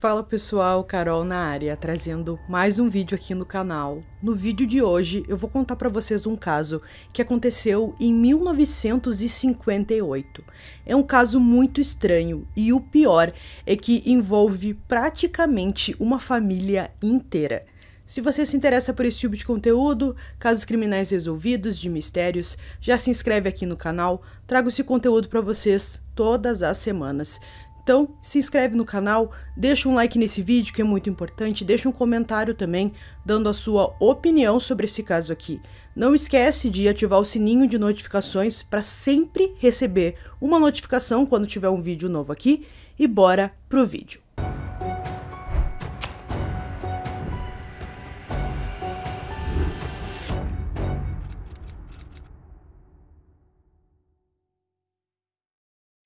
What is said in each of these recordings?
Fala pessoal, Carol na área, trazendo mais um vídeo aqui no canal. No vídeo de hoje eu vou contar para vocês um caso que aconteceu em 1958. É um caso muito estranho e o pior é que envolve praticamente uma família inteira. Se você se interessa por esse tipo de conteúdo, casos criminais resolvidos, de mistérios, já se inscreve aqui no canal, trago esse conteúdo para vocês todas as semanas. Então, se inscreve no canal, deixa um like nesse vídeo que é muito importante, deixa um comentário também dando a sua opinião sobre esse caso aqui. Não esquece de ativar o sininho de notificações para sempre receber uma notificação quando tiver um vídeo novo aqui e bora pro vídeo.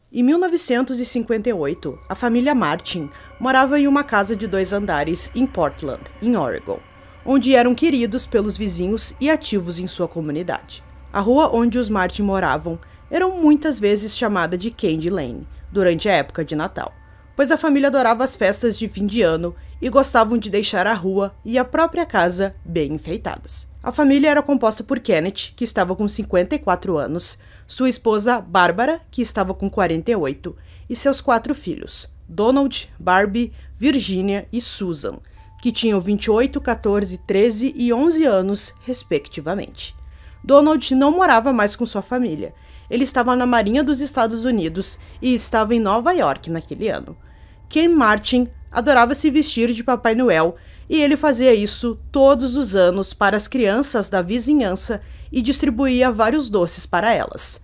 Em 1958, a família Martin morava em uma casa de 2 andares em Portland, em Oregon, onde eram queridos pelos vizinhos e ativos em sua comunidade. A rua onde os Martin moravam era muitas vezes chamada de Candy Lane, durante a época de Natal, pois a família adorava as festas de fim de ano e gostavam de deixar a rua e a própria casa bem enfeitadas. A família era composta por Kenneth, que estava com 54 anos, sua esposa Barbara, que estava com 48, e seus 4 filhos, Donald, Barbie, Virginia e Susan, que tinham 28, 14, 13 e 11 anos, respectivamente. Donald não morava mais com sua família. Ele estava na Marinha dos Estados Unidos e estava em Nova York naquele ano. Ken Martin adorava se vestir de Papai Noel e ele fazia isso todos os anos para as crianças da vizinhança e distribuía vários doces para elas.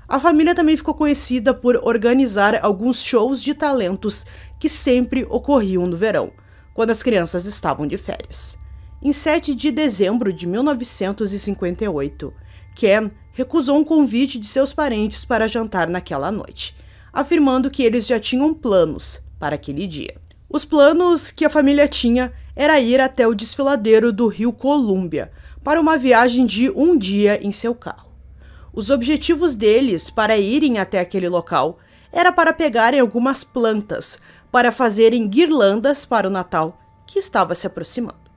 A família também ficou conhecida por organizar alguns shows de talentos que sempre ocorriam no verão, quando as crianças estavam de férias. Em 7 de dezembro de 1958, Ken recusou um convite de seus parentes para jantar naquela noite, afirmando que eles já tinham planos para aquele dia. Os planos que a família tinha era ir até o desfiladeiro do Rio Columbia para uma viagem de um dia em seu carro. Os objetivos deles para irem até aquele local era para pegarem algumas plantas para fazerem guirlandas para o Natal que estava se aproximando.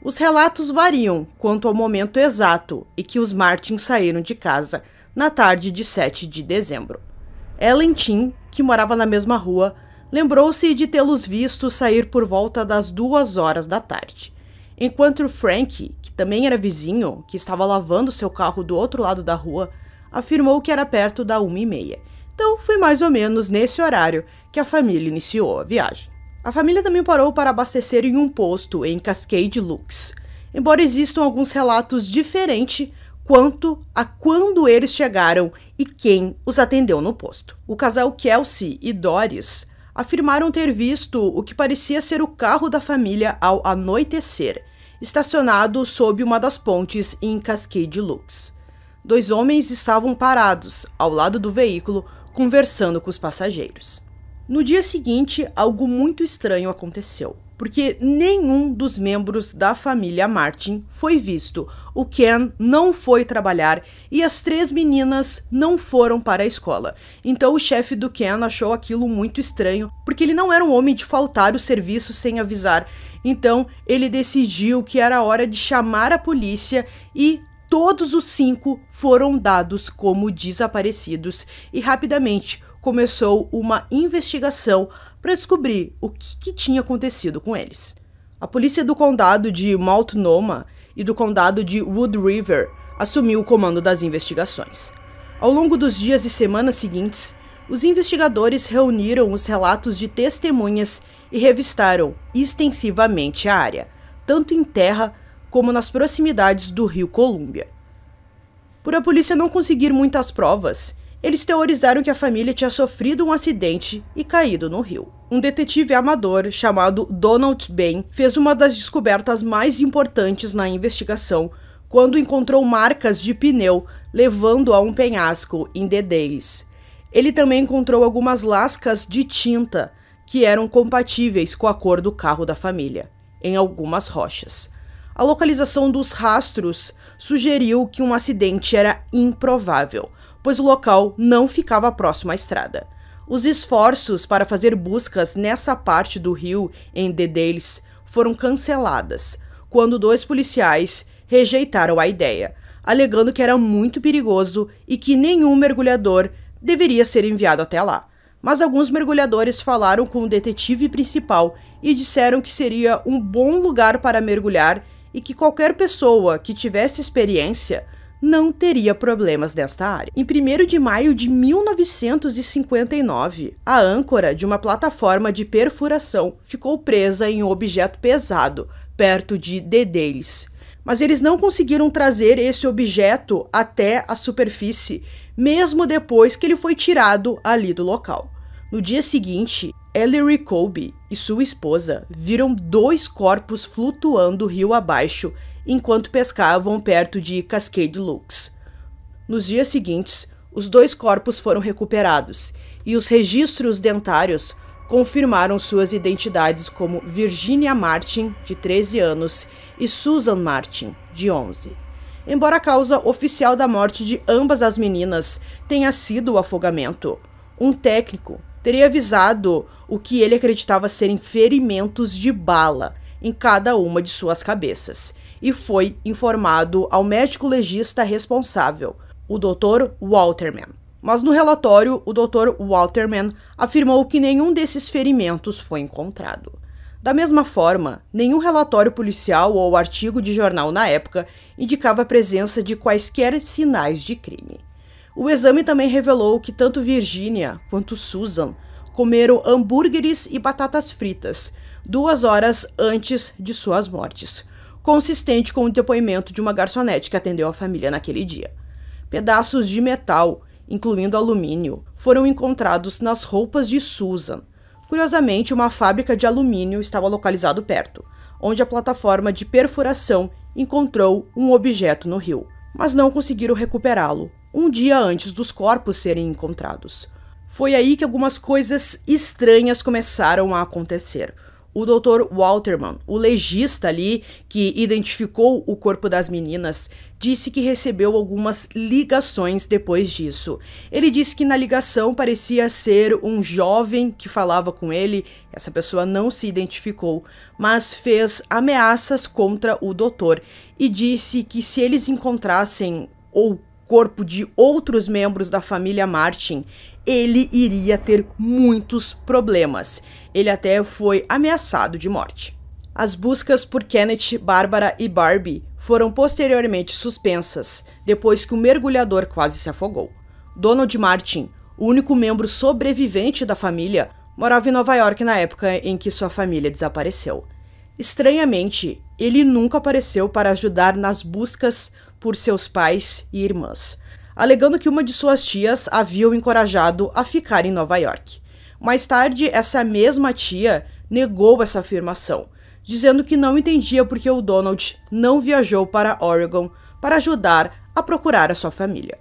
Os relatos variam quanto ao momento exato em que os Martin saíram de casa na tarde de 7 de dezembro. Ellen Tim, que morava na mesma rua, lembrou-se de tê-los visto sair por volta das 2 horas da tarde, enquanto Frank, que também era vizinho, que estava lavando seu carro do outro lado da rua, afirmou que era perto da 1h30. Então foi mais ou menos nesse horário que a família iniciou a viagem. A família também parou para abastecer em um posto em Cascade Lux, embora existam alguns relatos diferentes quanto a quando eles chegaram e quem os atendeu no posto. O casal Kelsey e Doris afirmaram ter visto o que parecia ser o carro da família ao anoitecer, estacionado sob uma das pontes em Cascade Lux. 2 homens estavam parados ao lado do veículo, conversando com os passageiros. No dia seguinte, algo muito estranho aconteceu, porque nenhum dos membros da família Martin foi visto. O Ken não foi trabalhar e as 3 meninas não foram para a escola. Então o chefe do Ken achou aquilo muito estranho, porque ele não era um homem de faltar o serviço sem avisar. Então ele decidiu que era hora de chamar a polícia e todos os 5 foram dados como desaparecidos e rapidamente começou uma investigação para descobrir o que tinha acontecido com eles. A polícia do condado de Multnomah e do condado de Wood River assumiu o comando das investigações. Ao longo dos dias e semanas seguintes, os investigadores reuniram os relatos de testemunhas e revistaram extensivamente a área, tanto em terra como nas proximidades do Rio Columbia. Por a polícia não conseguir muitas provas, eles teorizaram que a família tinha sofrido um acidente e caído no rio. Um detetive amador chamado Donald Bain fez uma das descobertas mais importantes na investigação quando encontrou marcas de pneu levando a um penhasco em The Dalles. Ele também encontrou algumas lascas de tinta que eram compatíveis com a cor do carro da família, em algumas rochas. A localização dos rastros sugeriu que um acidente era improvável, pois o local não ficava próximo à estrada. Os esforços para fazer buscas nessa parte do rio em The Dalles foram canceladas quando 2 policiais rejeitaram a ideia, alegando que era muito perigoso e que nenhum mergulhador deveria ser enviado até lá. Mas alguns mergulhadores falaram com o detetive principal e disseram que seria um bom lugar para mergulhar e que qualquer pessoa que tivesse experiência não teria problemas nesta área. Em 1º de maio de 1959, a âncora de uma plataforma de perfuração ficou presa em um objeto pesado perto de The Dalles. Mas eles não conseguiram trazer esse objeto até a superfície, mesmo depois que ele foi tirado ali do local. No dia seguinte, Ellery Colby e sua esposa viram 2 corpos flutuando rio abaixo enquanto pescavam perto de Cascade Louks. Nos dias seguintes, os 2 corpos foram recuperados e os registros dentários confirmaram suas identidades como Virginia Martin, de 13 anos, e Susan Martin, de 11. Embora a causa oficial da morte de ambas as meninas tenha sido o afogamento, um técnico teria avisado o que ele acreditava serem ferimentos de bala em cada uma de suas cabeças, e foi informado ao médico legista responsável, o Dr. Waterman. Mas no relatório, o Dr. Waterman afirmou que nenhum desses ferimentos foi encontrado. Da mesma forma, nenhum relatório policial ou artigo de jornal na época indicava a presença de quaisquer sinais de crime. O exame também revelou que tanto Virginia quanto Susan comeram hambúrgueres e batatas fritas 2 horas antes de suas mortes, consistente com o depoimento de uma garçonete que atendeu a família naquele dia. Pedaços de metal, incluindo alumínio, foram encontrados nas roupas de Susan. Curiosamente, uma fábrica de alumínio estava localizada perto, onde a plataforma de perfuração encontrou um objeto no rio, mas não conseguiram recuperá-lo um dia antes dos corpos serem encontrados. Foi aí que algumas coisas estranhas começaram a acontecer. O Dr. Waterman, o legista ali que identificou o corpo das meninas, disse que recebeu algumas ligações depois disso. Ele disse que na ligação parecia ser um jovem que falava com ele, essa pessoa não se identificou, mas fez ameaças contra o doutor e disse que se eles encontrassem o corpo de outros membros da família Martin, ele iria ter muitos problemas. Ele até foi ameaçado de morte. As buscas por Kenneth, Barbara e Barbie foram posteriormente suspensas, depois que o mergulhador quase se afogou. Donald Martin, o único membro sobrevivente da família, morava em Nova York na época em que sua família desapareceu. Estranhamente, ele nunca apareceu para ajudar nas buscas por seus pais e irmãs, alegando que uma de suas tias havia o encorajado a ficar em Nova York. Mais tarde, essa mesma tia negou essa afirmação, dizendo que não entendia por que o Donald não viajou para Oregon para ajudar a procurar a sua família.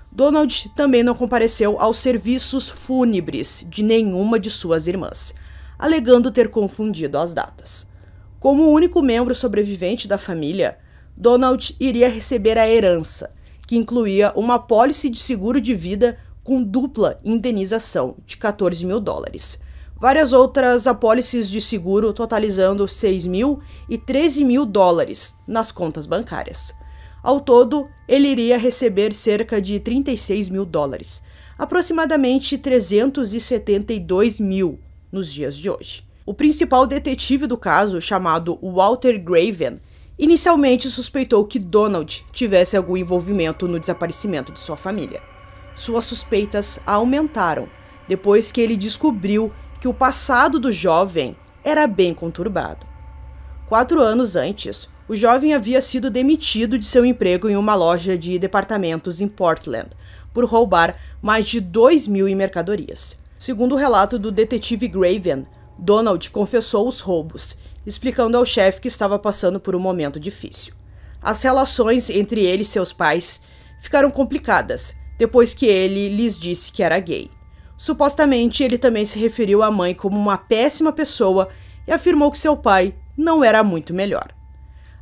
Donald também não compareceu aos serviços fúnebres de nenhuma de suas irmãs, alegando ter confundido as datas. Como o único membro sobrevivente da família, Donald iria receber a herança, que incluía uma apólice de seguro de vida com dupla indenização de $14 mil, várias outras apólices de seguro totalizando $6 mil e $13 mil nas contas bancárias. Ao todo, ele iria receber cerca de $36 mil, aproximadamente 372 mil nos dias de hoje. O principal detetive do caso, chamado Walter Graven, inicialmente suspeitou que Donald tivesse algum envolvimento no desaparecimento de sua família. Suas suspeitas aumentaram depois que ele descobriu que o passado do jovem era bem conturbado. 4 anos antes, o jovem havia sido demitido de seu emprego em uma loja de departamentos em Portland por roubar mais de 2 mil em mercadorias. Segundo o relato do detetive Graven, Donald confessou os roubos, explicando ao chefe que estava passando por um momento difícil. As relações entre ele e seus pais ficaram complicadas depois que ele lhes disse que era gay. Supostamente, ele também se referiu à mãe como uma péssima pessoa e afirmou que seu pai não era muito melhor.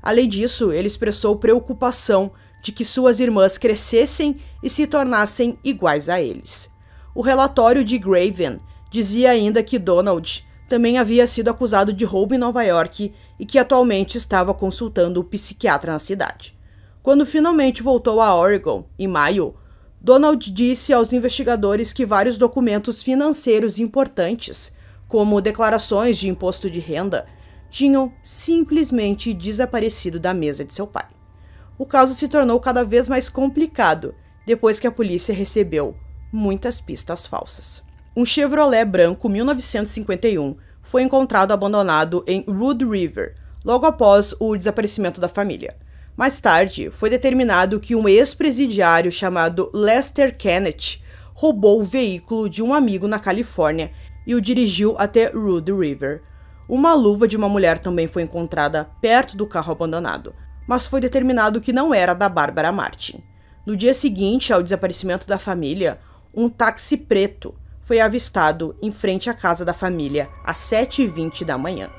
Além disso, ele expressou preocupação de que suas irmãs crescessem e se tornassem iguais a eles. O relatório de Graven dizia ainda que Donald também havia sido acusado de roubo em Nova York e que atualmente estava consultando o psiquiatra na cidade. Quando finalmente voltou a Oregon, em maio, Donald disse aos investigadores que vários documentos financeiros importantes, como declarações de imposto de renda, tinham simplesmente desaparecido da mesa de seu pai. O caso se tornou cada vez mais complicado depois que a polícia recebeu muitas pistas falsas. Um Chevrolet branco 1951 foi encontrado abandonado em Wood River, logo após o desaparecimento da família. Mais tarde, foi determinado que um ex-presidiário chamado Lester Kenneth roubou o veículo de um amigo na Califórnia e o dirigiu até Wood River. Uma luva de uma mulher também foi encontrada perto do carro abandonado, mas foi determinado que não era da Barbara Martin. No dia seguinte ao desaparecimento da família, um táxi preto foi avistado em frente à casa da família às 7h20 da manhã.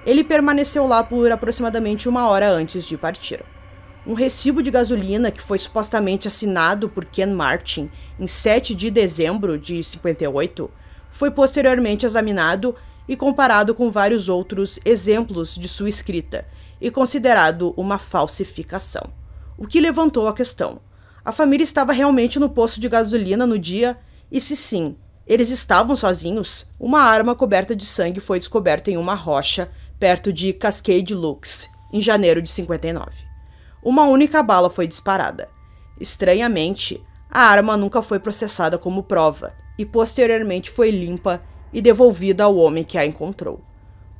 Ele permaneceu lá por aproximadamente 1 hora antes de partir. Um recibo de gasolina que foi supostamente assinado por Ken Martin em 7 de dezembro de 58 foi posteriormente examinado e comparado com vários outros exemplos de sua escrita e considerado uma falsificação. O que levantou a questão: a família estava realmente no posto de gasolina no dia? E se sim, eles estavam sozinhos? Uma arma coberta de sangue foi descoberta em uma rocha perto de Cascade Louks, em janeiro de 59. Uma única bala foi disparada. Estranhamente, a arma nunca foi processada como prova e posteriormente foi limpa e devolvida ao homem que a encontrou.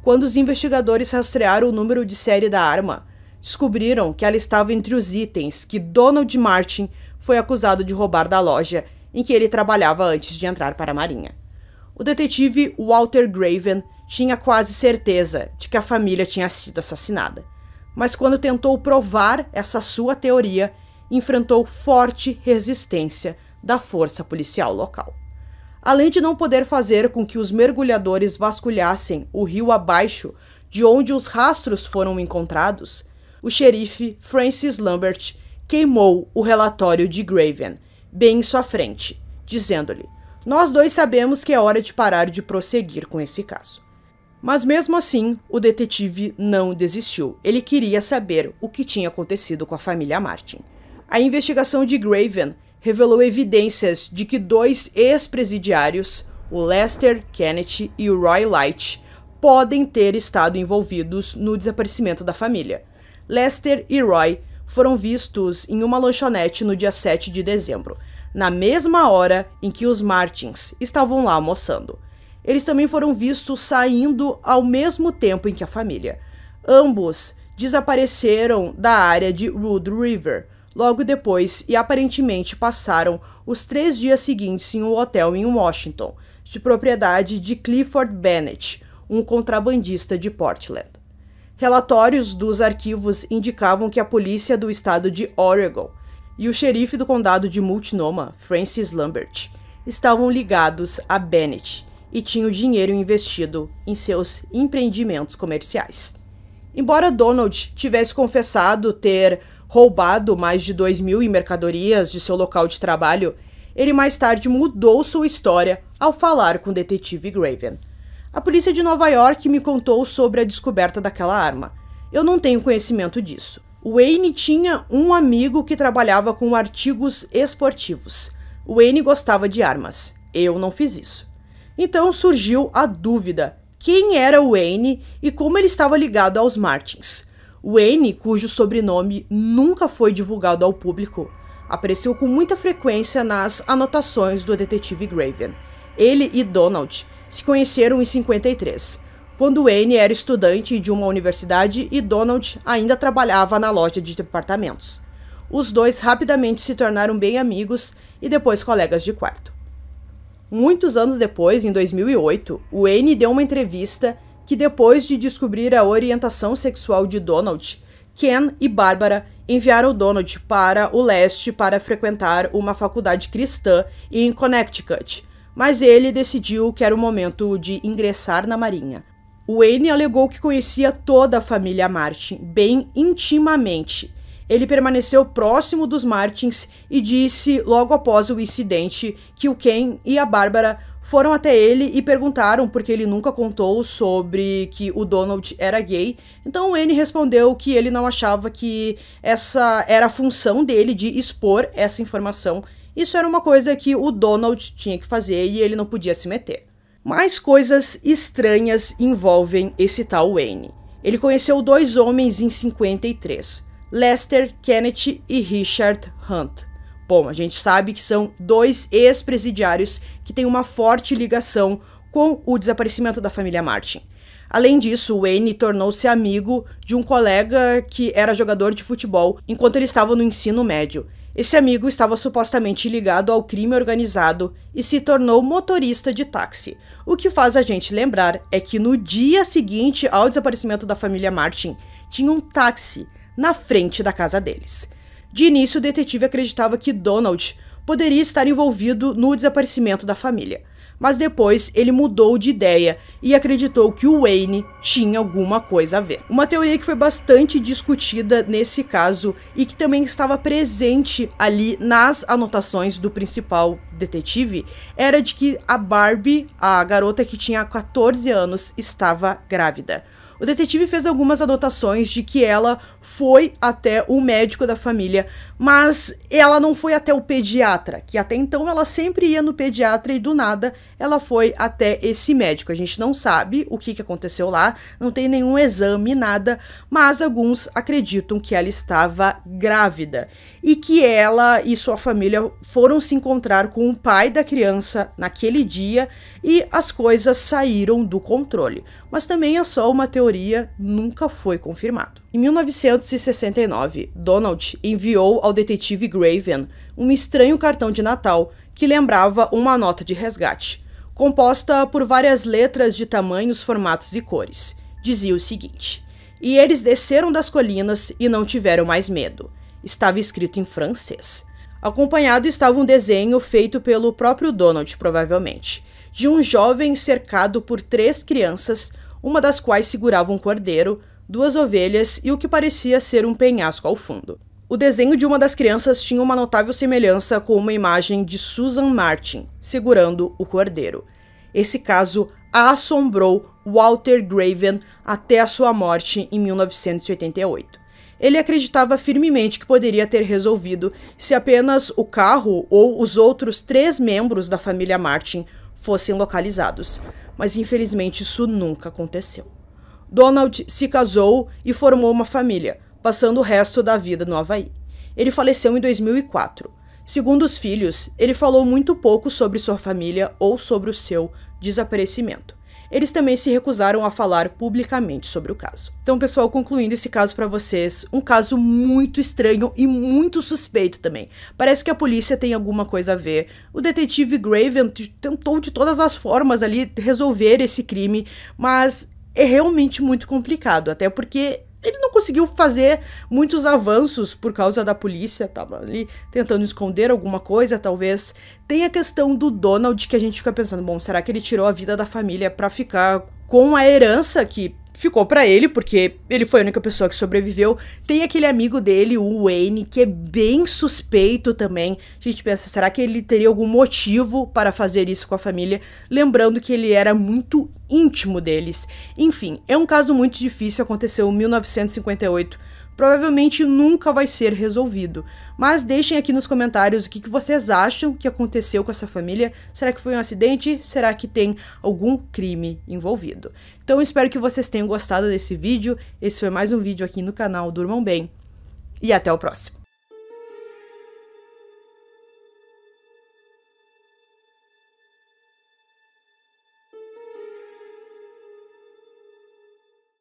Quando os investigadores rastrearam o número de série da arma, descobriram que ela estava entre os itens que Donald Martin foi acusado de roubar da loja em que ele trabalhava antes de entrar para a Marinha. O detetive Walter Graven tinha quase certeza de que a família tinha sido assassinada, mas quando tentou provar essa sua teoria, enfrentou forte resistência da força policial local. Além de não poder fazer com que os mergulhadores vasculhassem o rio abaixo de onde os rastros foram encontrados, o xerife Francis Lambert queimou o relatório de Graven bem em sua frente, dizendo-lhe: "Nós dois sabemos que é hora de parar de prosseguir com esse caso." Mas mesmo assim, o detetive não desistiu. Ele queria saber o que tinha acontecido com a família Martin. A investigação de Graven revelou evidências de que 2 ex-presidiários, o Lester Kenneth e o Roy Light, podem ter estado envolvidos no desaparecimento da família. Lester e Roy foram vistos em uma lanchonete no dia 7 de dezembro, na mesma hora em que os Martins estavam lá almoçando. Eles também foram vistos saindo ao mesmo tempo em que a família. Ambos desapareceram da área de Wood River logo depois e aparentemente passaram os 3 dias seguintes em um hotel em Washington, de propriedade de Clifford Bennett, um contrabandista de Portland. Relatórios dos arquivos indicavam que a polícia do estado de Oregon e o xerife do condado de Multnomah, Francis Lambert, estavam ligados a Bennett e tinham dinheiro investido em seus empreendimentos comerciais. Embora Donald tivesse confessado ter roubado mais de 2.000 em mercadorias de seu local de trabalho, ele mais tarde mudou sua história ao falar com o detetive Graven. "A polícia de Nova York me contou sobre a descoberta daquela arma. Eu não tenho conhecimento disso. Wayne tinha um amigo que trabalhava com artigos esportivos. Wayne gostava de armas. Eu não fiz isso." Então surgiu a dúvida: quem era Wayne e como ele estava ligado aos Martins? Wayne, cujo sobrenome nunca foi divulgado ao público, apareceu com muita frequência nas anotações do detetive Graven. Ele e Donald se conheceram em 53, quando Wayne era estudante de uma universidade e Donald ainda trabalhava na loja de departamentos. Os dois rapidamente se tornaram bem amigos e depois colegas de quarto. Muitos anos depois, em 2008, Wayne deu uma entrevista que, depois de descobrir a orientação sexual de Donald, Ken e Barbara enviaram Donald para o leste para frequentar uma faculdade cristã em Connecticut, mas ele decidiu que era o momento de ingressar na Marinha. Wayne alegou que conhecia toda a família Martin bem intimamente Ele permaneceu próximo dos Martins e disse, logo após o incidente, que o Ken e a Barbara foram até ele e perguntaram porque ele nunca contou sobre que o Donald era gay. Então o Wayne respondeu que ele não achava que essa era a função dele de expor essa informação. Isso era uma coisa que o Donald tinha que fazer e ele não podia se meter. Mais coisas estranhas envolvem esse tal Wayne. Ele conheceu 2 homens em 53, Lester Kenneth e Richard Hunt. Bom, a gente sabe que são 2 ex-presidiários que têm uma forte ligação com o desaparecimento da família Martin. Além disso, Wayne tornou-se amigo de um colega que era jogador de futebol enquanto ele estava no ensino médio. Esse amigo estava supostamente ligado ao crime organizado e se tornou motorista de táxi. O que faz a gente lembrar é que no dia seguinte ao desaparecimento da família Martin, tinha um táxi na frente da casa deles. De início, o detetive acreditava que Donald poderia estar envolvido no desaparecimento da família, mas depois ele mudou de ideia e acreditou que o Wayne tinha alguma coisa a ver. Uma teoria que foi bastante discutida nesse caso e que também estava presente ali nas anotações do principal detetive era de que a Barbie, a garota que tinha 14 anos, estava grávida. O detetive fez algumas anotações de que ela foi até o médico da família, mas ela não foi até o pediatra, que até então ela sempre ia no pediatra e do nada ela foi até esse médico. A gente não sabe o que aconteceu lá, não tem nenhum exame, nada, mas alguns acreditam que ela estava grávida e que ela e sua família foram se encontrar com o pai da criança naquele dia e as coisas saíram do controle. Mas também é só uma teoria, nunca foi confirmado. Em 1969, Donald enviou ao detetive Graven um estranho cartão de Natal que lembrava uma nota de resgate, composta por várias letras de tamanhos, formatos e cores. Dizia o seguinte: "E eles desceram das colinas e não tiveram mais medo." Estava escrito em francês. Acompanhado estava um desenho feito pelo próprio Donald, provavelmente, de um jovem cercado por 3 crianças, uma das quais segurava um cordeiro, 2 ovelhas e o que parecia ser um penhasco ao fundo. O desenho de uma das crianças tinha uma notável semelhança com uma imagem de Susan Martin segurando o cordeiro. Esse caso assombrou Walter Graven até a sua morte em 1988. Ele acreditava firmemente que poderia ter resolvido se apenas o carro ou os outros 3 membros da família Martin fossem localizados, mas infelizmente isso nunca aconteceu. Donald se casou e formou uma família, passando o resto da vida no Havaí. Ele faleceu em 2004. Segundo os filhos, ele falou muito pouco sobre sua família ou sobre o seu desaparecimento. Eles também se recusaram a falar publicamente sobre o caso. Então, pessoal, concluindo esse caso para vocês, um caso muito estranho e muito suspeito também. Parece que a polícia tem alguma coisa a ver. O detetive Graven tentou de todas as formas ali resolver esse crime, mas é realmente muito complicado, até porque ele não conseguiu fazer muitos avanços por causa da polícia, tava ali tentando esconder alguma coisa, talvez. Tem a questão do Donald, que a gente fica pensando, bom, será que ele tirou a vida da família pra ficar com a herança que ficou pra ele, porque ele foi a única pessoa que sobreviveu. Tem aquele amigo dele, o Wayne, que é bem suspeito também. A gente pensa, será que ele teria algum motivo para fazer isso com a família? Lembrando que ele era muito íntimo deles. Enfim, é um caso muito difícil, aconteceu em 1958. Provavelmente nunca vai ser resolvido. Mas deixem aqui nos comentários o que vocês acham que aconteceu com essa família. Será que foi um acidente? Será que tem algum crime envolvido? Então eu espero que vocês tenham gostado desse vídeo. Esse foi mais um vídeo aqui no canal Durmam Bem. E até o próximo.